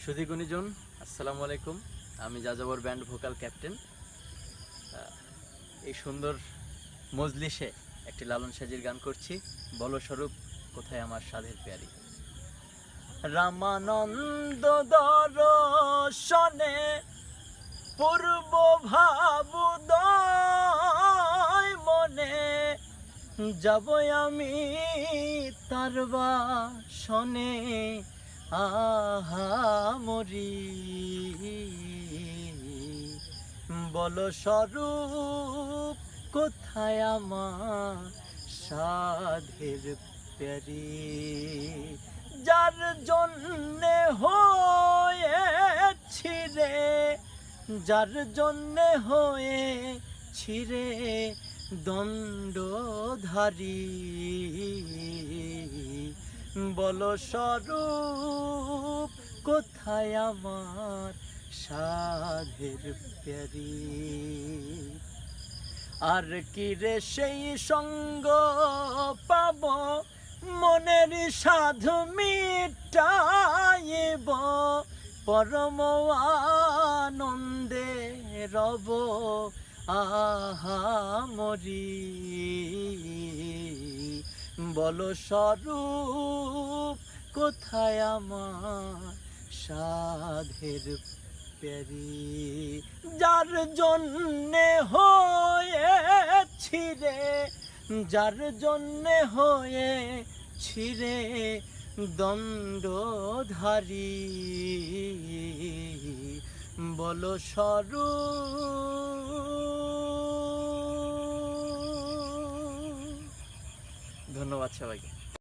সুধী গুণীজন, আসসালামু আলাইকুম। আমি যাযাবর ব্যান্ড ভোকাল ক্যাপ্টেন। এই সুন্দর মজলিসে একটি লালন সাজির গান করছি। বলো স্বরূপ কোথায় আমার সাধের প্যারি। রামানন্দ দর্শনে পূর্ব ভাবুদয় মনে যাব আমি তার বাসনে। আহা মরি বলো স্বরূপ কোথায় আমার সাধের প্যারি। যার জন্যে হয়েছি রে, যার জন্যে হয়েছি রে দণ্ডধারী। বলো স্বরূপ কোথায় আমার সাধের প্যারি। আর কি রে সেই সঙ্গ পাব, মনের সাধু মিটাইব, পরম আনন্দে রব আহা মরি। বলো স্বরূপ কোথায় আমার সাধের প্যারি। যার জন্যে হয়েছি রে, যার জন্যে হয়েছি রে দণ্ডধারী। বলো স্বরূপ। ধন্যবাদ সবাইকে।